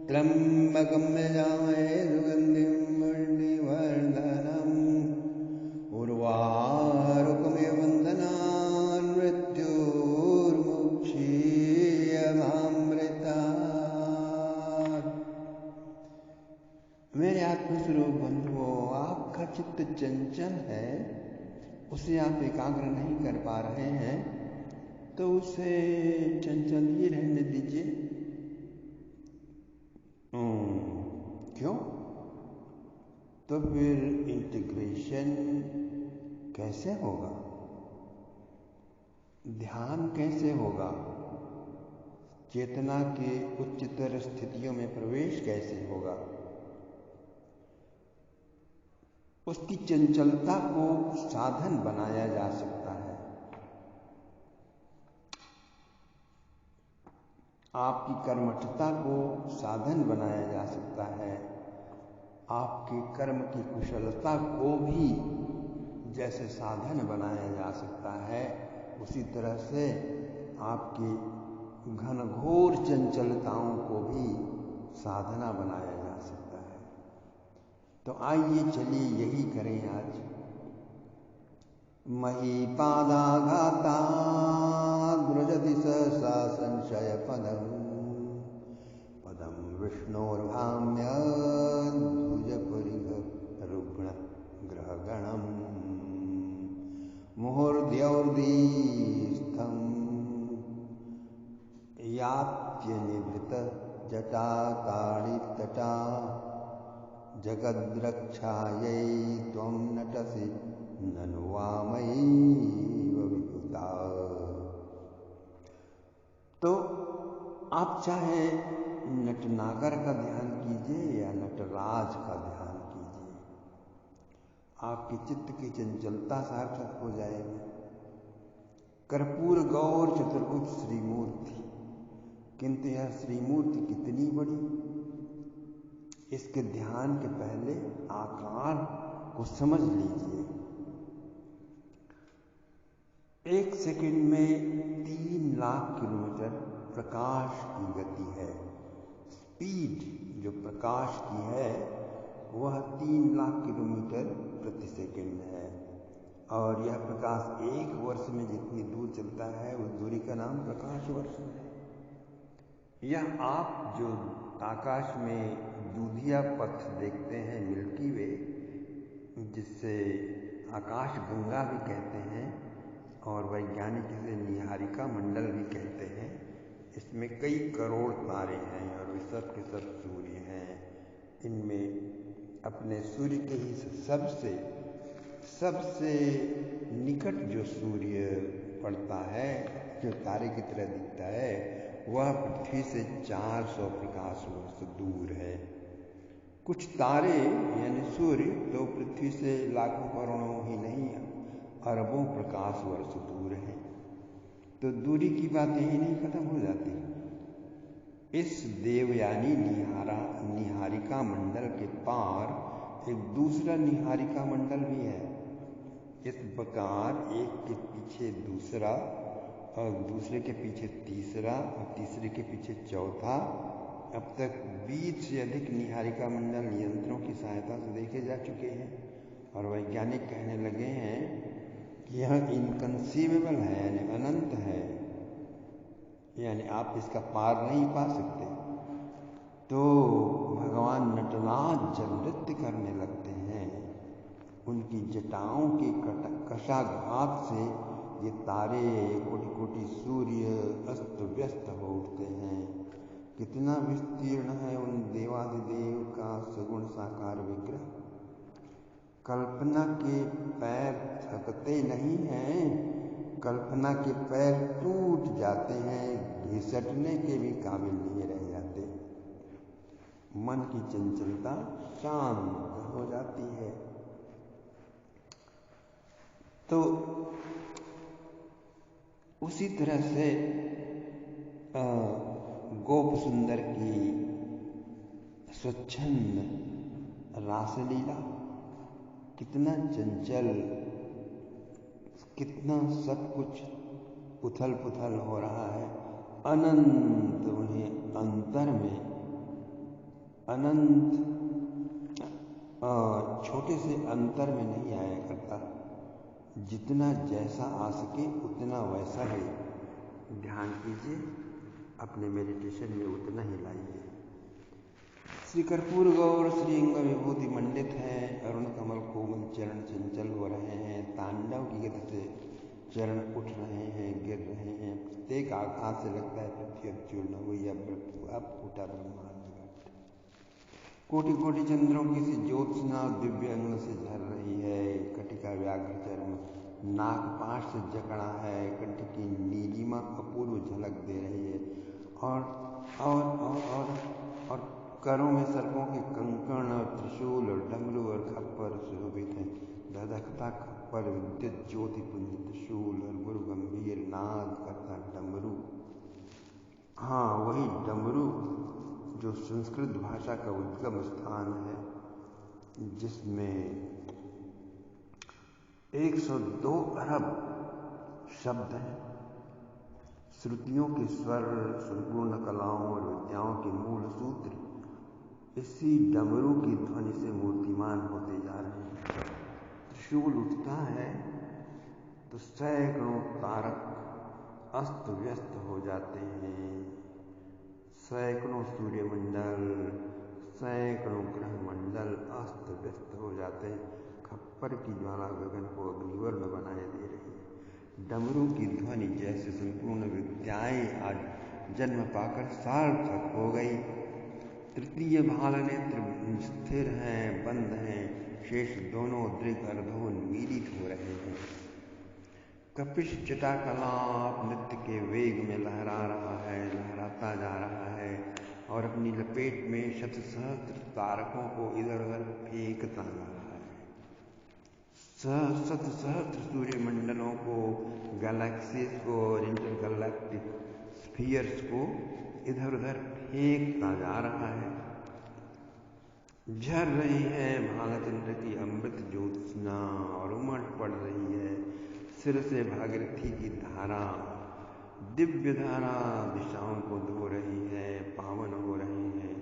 त्र्यंबकं यजामहे सुगन्धिं पुष्टिवर्धनम् उर्वारुकमिव बन्धनान् मृत्योर्मुक्षीयमामृतात्। मेरे आत्मस्वरूप बंधुओं, आपका चित्त चंचल है, उसे आप एकाग्र नहीं कर पा रहे हैं, तो उसे चंचल ही रहने दीजिए। क्यों? तो फिर इंटीग्रेशन कैसे होगा? ध्यान कैसे होगा? चेतना के उच्चतर स्थितियों में प्रवेश कैसे होगा? उसकी चंचलता को साधन बनाया जा सकता है। आपकी कर्मठता को साधन बनाया जा सकता है। आपके कर्म की कुशलता को भी जैसे साधन बनाया जा सकता है, उसी तरह से आपकी घनघोर चंचलताओं को भी साधना बनाया जा सकता है। तो आइए चलिए यही करें आज। महीपादाघाता द्रजति सहसा संशय पदम विष्णोर्भाम्य रुग्ण ग्रहगणम मुहुर्द्यौर्दीस्थं यात्यनिवृत जटाकाणितटा जगद्रक्षायै त्वं नटसि ननु वामैव विपुता। तो आप चाहे नटनागर का ध्यान कीजिए या नटराज का ध्यान कीजिए, आपके चित्त की चंचलता सार्थक हो जाएगी। कर्पूर गौर चतुर्भुज श्रीमूर्ति, किंतु यह श्रीमूर्ति कितनी बड़ी, इसके ध्यान के पहले आकार को समझ लीजिए। 1 सेकंड में 3 लाख किलोमीटर प्रकाश की गति है। स्पीड जो प्रकाश की है वह 3 लाख किलोमीटर प्रति सेकंड है, और यह प्रकाश 1 वर्ष में जितनी दूर चलता है उस दूरी का नाम प्रकाश वर्ष है। यह आप जो आकाश में दूधिया पथ देखते हैं, मिल्की वे, जिससे आकाश गंगा भी कहते हैं और वैज्ञानिक इसे निहारिका मंडल भी कहते हैं, इसमें कई करोड़ तारे हैं और वे सब के सब सूर्य हैं। इनमें अपने सूर्य के ही सबसे निकट जो सूर्य पड़ता है, जो तारे की तरह दिखता है, वह पृथ्वी से 400 प्रकाश वर्ष दूर है। कुछ तारे यानी सूर्य तो पृथ्वी से लाखों करोड़ों ही नहीं, अरबों प्रकाश वर्ष दूर हैं। तो दूरी की बात यही नहीं खत्म हो जाती। इस देवयानी निहारिका मंडल के पार एक दूसरा निहारिका मंडल भी है। इस प्रकार एक के पीछे दूसरा और दूसरे के पीछे तीसरा और तीसरे के पीछे चौथा, अब तक 20 से अधिक निहारिका मंडल यंत्रों की सहायता से देखे जा चुके हैं, और वैज्ञानिक कहने लगे हैं कि यह इनकंसीवेबल है, यानी अनंत है, यानी आप इसका पार नहीं पा सकते। तो भगवान नटराज जब नृत्य करने लगते हैं, उनकी जटाओं के कशाघात से ये तारे, कोटि कोटि सूर्य अस्त व्यस्त हो उठते हैं। कितना विस्तीर्ण है उन देवादिदेव का सगुण साकार विग्रह। कल्पना के पैर थकते नहीं हैं, कल्पना के पैर टूट जाते हैं, घिसटने के भी काबिल नहीं रह जाते। मन की चंचलता शांत हो जाती है। तो उसी तरह से गोप सुंदर की स्वच्छंद रासलीला कितना चंचल, कितना सब कुछ उथल पुथल हो रहा है। अनंत उन्हें अंतर में अनंत छोटे से अंतर में नहीं आया करता। जितना जैसा आ सके उतना वैसा ही ध्यान कीजिए, अपने मेडिटेशन में उतना ही लाइए। श्री कर्पूर गौर श्री अंग विभूति मंडित है। अरुण कमल कोमल चरण चंचल हो रहे हैं। तांडव की गति से चरण उठ रहे हैं, गिर रहे हैं। प्रत्येक आघात से लगता है पृथ्वी अब चूर्ण हुई, अब फूटा ब्रह्मांड। कोटि कोटि चंद्रों की सी ज्योत्सना दिव्य अंग से झर रही है। कटिका व्याघ्र चर्म नाग पाश से जकड़ा है। कंठ की नीलिमा अपूर्व झलक दे रही है। और करों में सर्पों के कंकण और त्रिशूल और डमरू और खप्पर सुशोभित हैं। धधकता खप्पर, विद्युत ज्योति पुंज त्रिशूल और गुरु गंभीर नाद करता डमरू। हाँ, वही डमरू जो संस्कृत भाषा का उद्गम स्थान है, जिसमें 102 अरब शब्द हैं। श्रुतियों के स्वर, संपूर्ण कलाओं और विद्याओं के मूल सूत्र इसी डमरू की ध्वनि से मूर्तिमान होते जा रहे हैं। त्रिशूल उठता है तो सैकड़ों तारक अस्त व्यस्त हो जाते हैं। सैकड़ों सूर्यमंडल, सैकड़ों ग्रह मंडल अस्त व्यस्त हो जाते हैं। खप्पर की ज्वाला गगन को अग्निवर्ण बनाए दे रही है। डमरू की ध्वनि जैसे संपूर्ण विद्याएं आज जन्म पाकर सार्थक हो गई। तृतीय भाल नेत्र स्थिर हैं, बंद हैं। शेष दोनों दृग अर्धोन्मीलित हो रहे हैं। कपिश जटाकलाप नृत्य के वेग में लहरा रहा है, लहराता जा रहा है और अपनी लपेट में शत सहस्त्र तारकों को इधर उधर फेंकता जा रहा है। शत सहस्त्र सूर्यमंडलों को, गैलेक्सीज को और इंटरगैलेक्टिक स्फीयर्स को इधर उधर फेंकता जा रहा है। झर रही है भालचंद्र की अमृत ज्योत्सना और उमड़ पड़ रही है सिर से भागीरथी की धारा। दिव्य धारा दिशाओं को धो रही है, पावन हो रही है।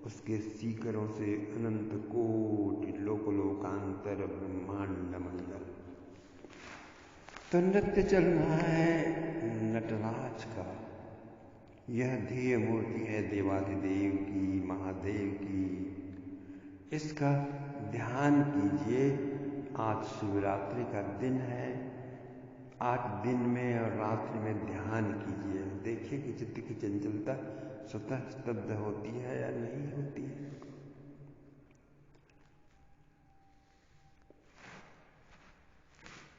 उसके सीकरों से अनंत कोटि लोकांतर ब्रह्मांड मंडल। तो नृत्य चल रहा है नटराज का। यह ध्येय मूर्ति है देवाधिदेव की, महादेव की। इसका ध्यान कीजिए। आज शिवरात्रि का दिन है। आज दिन में और रात्रि में ध्यान कीजिए। देखिए कि चित्त की चंचलता स्वतः स्तब्ध होती है या नहीं होती है।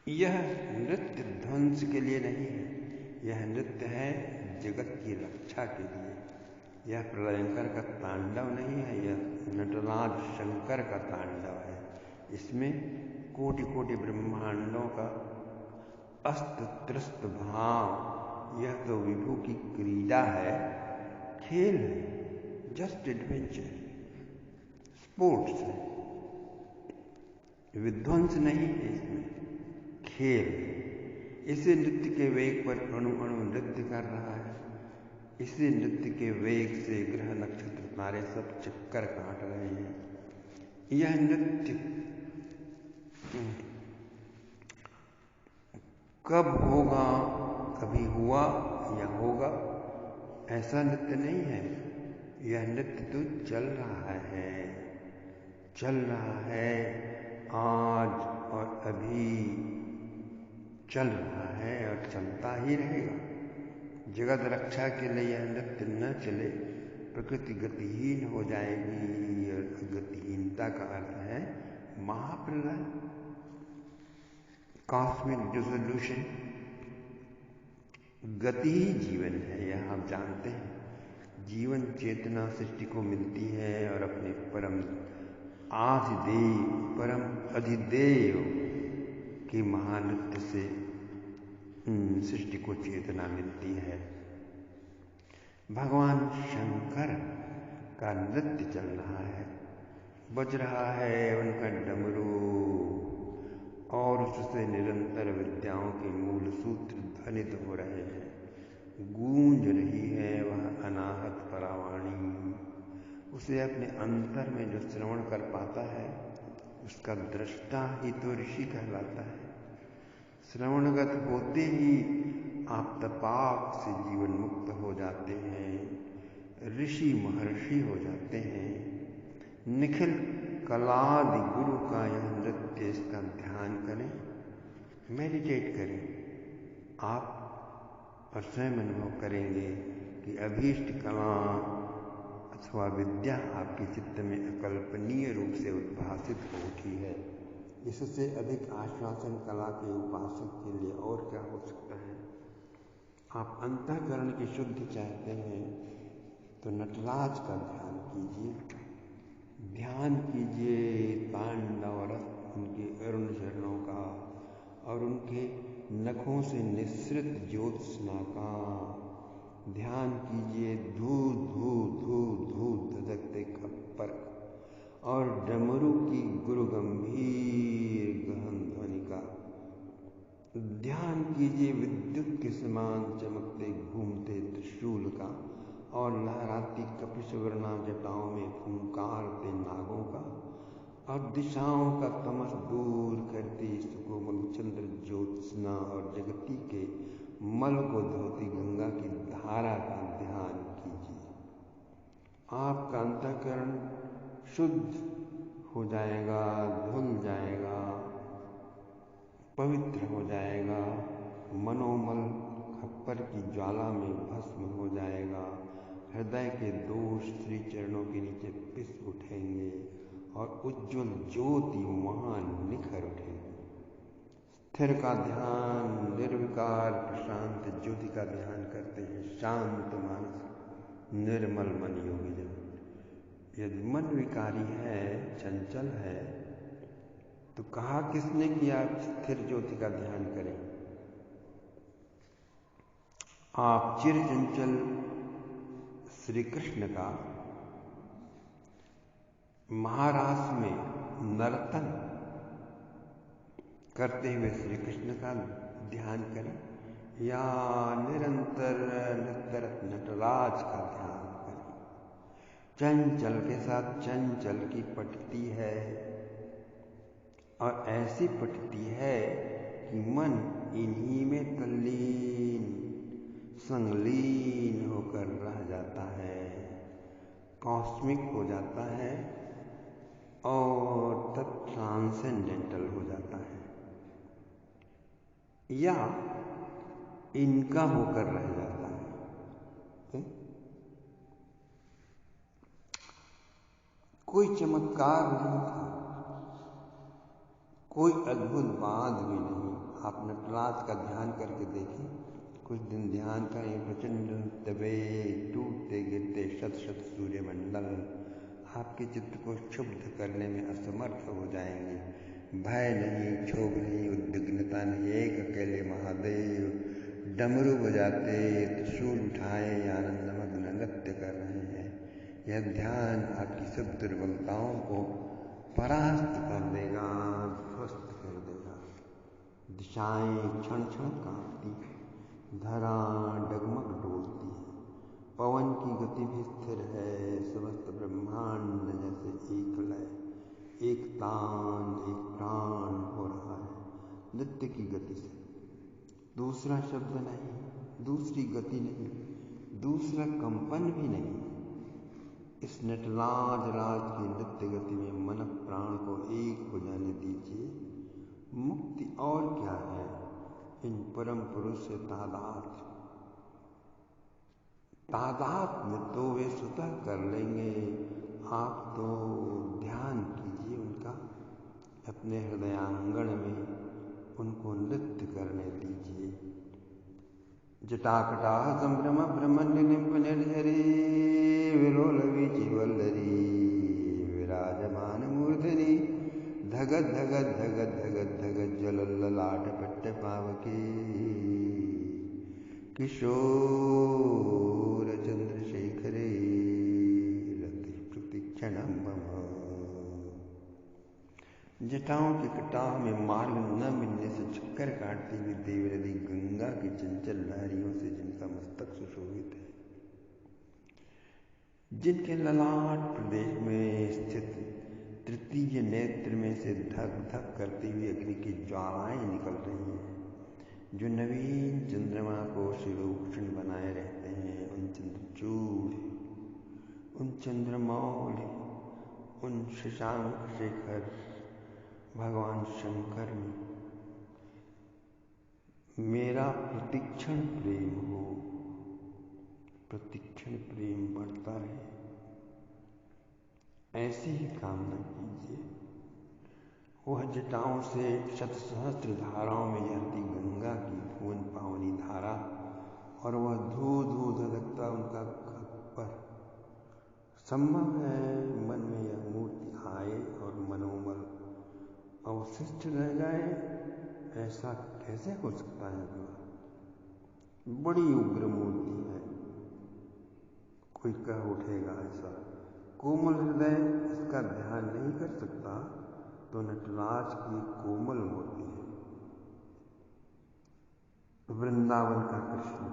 यह नृत्य ध्वंस के लिए नहीं है, यह नृत्य है जगत की रक्षा के लिए। यह प्रलयंकर का तांडव नहीं है, यह नटराज शंकर का तांडव है। इसमें कोटि कोटि ब्रह्मांडों का अस्त त्रस्त भाव। यह तो विभु की क्रीड़ा है, खेल है, जस्ट एडवेंचर, स्पोर्ट्स है। विध्वंस नहीं है इसमें, खेल। इसे नृत्य के वेग पर अणु अणु नृत्य कर रहा है। इसी नृत्य के वेग से ग्रह नक्षत्र तारे सब चक्कर काट रहे हैं। यह नृत्य कब होगा, कभी हुआ या होगा, ऐसा नृत्य नहीं है। यह नृत्य तो चल रहा है, चल रहा है, आज और अभी चल रहा है और चलता ही रहेगा। जगत रक्षा के लिए यह नृत्य न चले, प्रकृति गतिहीन हो जाएगी। और गतिहीनता का अर्थ है महाप्रलय, कॉस्मिक डिसोल्यूशन। गति ही जीवन है, यह आप जानते हैं। जीवन चेतना सृष्टि को मिलती है और अपने परम आधिदेव, परम अधिदेव के महानृत्य से सृष्टि को चेतना मिलती है। भगवान शंकर का नृत्य चल रहा है, बज रहा है उनका डमरू और उससे निरंतर विद्याओं के मूल सूत्र ध्वनित हो रहे हैं। गूंज रही है वह अनाहत परावाणी। उसे अपने अंतर में जो श्रवण कर पाता है उसका दृष्टा ही तो ऋषि कहलाता है। श्रवणगत होते ही आप तपाक से जीवन मुक्त हो जाते हैं, ऋषि महर्षि हो जाते हैं। निखिल कलादि गुरु का यह नृत्य, इसका ध्यान करें, मेडिटेट करें आप, और स्वयं अनुभव करेंगे कि अभीष्ट कला अथवा विद्या आपके चित्त में अकल्पनीय रूप से उद्भासित हो उठी है। इससे अधिक आश्वासन कला के उपासक के लिए और क्या हो सकता है। आप अंतःकरण की शुद्धि चाहते हैं तो नटराज का ध्यान कीजिए। ध्यान कीजिए तांडव रस उनके अरुण चरणों का और उनके नखों से निसृत ज्योत्सना का। ध्यान कीजिए धू धू धू धू धधकते खप्पर और डमरू की गुरु गंभीर गहन ध्वनि का। ध्यान कीजिए विद्युत के समान चमकते घूमते त्रिशूल का और लहराती कपिशवर्णा जटाओं में फुंकारते नागों का और दिशाओं का तमस दूर करती सुकोमल चंद्र ज्योत्सना और जगती के मल को धोती गंगा की धारा का ध्यान कीजिए। आपका अंतःकरण शुद्ध हो जाएगा, धुल जाएगा, पवित्र हो जाएगा, मनोमल खप्पर की ज्वाला में भस्म हो जाएगा। हृदय के दोष श्री चरणों के नीचे पिस उठेंगे और उज्ज्वल ज्योति वहां निखर उठेगी। स्थिर का ध्यान, निर्विकार प्रशांत ज्योति का ध्यान करते हैं शांत मानस निर्मल मन योगी जन। यदि मन विकारी है, चंचल है, तो कहा किसने कि आप स्थिर ज्योति का ध्यान करें। आप चिर चंचल श्री कृष्ण का महारास में नर्तन करते हुए श्री कृष्ण का ध्यान करें या निरंतर नृत्यरत नटराज का ध्यान करें। चंचल के साथ चंचल की पटती है और ऐसी पटती है कि मन इन्हीं में तल्लीन संलीन होकर रह जाता है, कॉस्मिक हो जाता है और तब ट्रांसेंडेंटल हो जाता है या इनका होकर रह जाता है। कोई चमत्कार नहीं था, कोई अद्भुत बात भी नहीं। आप नटराज का ध्यान करके देखें, कुछ दिन ध्यान करें, प्रचंड दबे टूटते गिरते शत शत सूर्यमंडल आपके चित्त को क्षुब्ध करने में असमर्थ हो जाएंगे। भय नहीं, क्षोभ नहीं, उद्विग्नता नहीं, एक अकेले महादेव डमरू बजाते त्रिशूल उठाए आनंदमग्न नृत्य कर रहे हैं। यह ध्यान आपकी सब दुर्बलताओं को परास्त कर देगा, ध्वस्त कर देगा। दिशाएं क्षण क्षण कांपती, धरा डगमग डोलती है, पवन की गति भी स्थिर है, समस्त ब्रह्मांड जैसे एक लय, एक तान, एक प्राण हो रहा है नृत्य की गति से। दूसरा शब्द नहीं, दूसरी गति नहीं, दूसरा कंपन भी नहीं। इस नटराज राज की नृत्य गति में मन प्राण को एक हो जाने दीजिए। मुक्ति और क्या है इन परम पुरुष से तादात में तो वे स्वतः कर लेंगे। आप तो ध्यान कीजिए उनका, अपने हृदयांगण में उनको नृत्य करने दीजिए। जटाकटा संभ्रम ब्रह्मण्य निम्प निर्झरी विलोल वीचिवल्लरी विराजमान मूर्धनि धगत धगत धगत धगत धगत जलल्ललाट पट्ट पावकी किशोर चंद्रशेखरे रति प्रतिक्षणं मम। जटाओं के कटाव में मार्ग न मिलने से चक्कर काटती हुई देवनदी गंगा की चंचल लहरियों से जिनका मस्तक सुशोभित है, जिनके ललाट प्रदेश में स्थित तृतीय नेत्र में से धक धक करती हुई अग्नि की ज्वालाएं निकल रही हैं, जो नवीन चंद्रमा को शिरोभूषण बनाए रहते हैं, उन चंद्रचूड़, उन चंद्रमौल, उन शशांक शेखर भगवान शंकर में मेरा प्रतिक्षण प्रेम हो, प्रतिक्षण प्रेम बढ़ता रहे, ऐसी ही कामना कीजिए। वह जटाओं से शत सहस्त्र धाराओं में झरती गंगा की भुवन पावनी धारा और वह धू धू धधकता उनका खप्पर, संभव है मन में यह मूर्ति आए और मनोमल अवशिष्ट रह जाए? ऐसा कैसे हो सकता है भला? बड़ी उग्र मूर्ति है, कोई कह उठेगा ऐसा। कोमल हृदय इसका ध्यान नहीं कर सकता तो नटराज की कोमल मूर्ति है। वृंदावन का कृष्ण,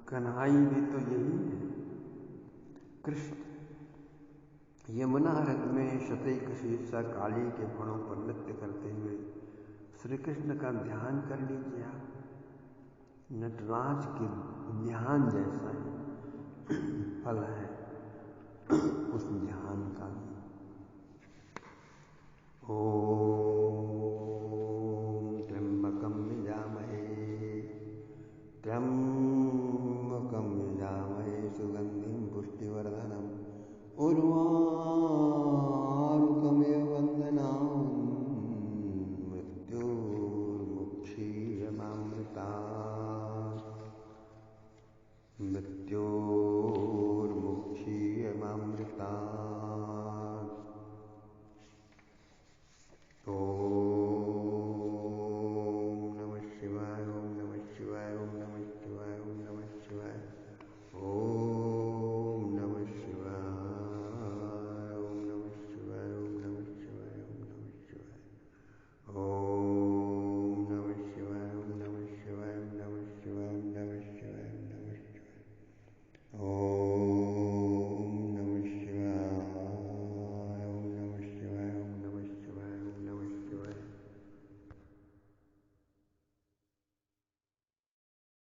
कन्हई भी तो यही है। कृष्ण यमुना हृद में शतैक शीर्षा काली के फणों पर नृत्य करते हुए श्री कृष्ण का ध्यान कर लीजिए। नटराज के ध्यान जैसा है फल है उस ध्यान का भी। ओम त्र्यंबकं यजामहे त्र्यंबकं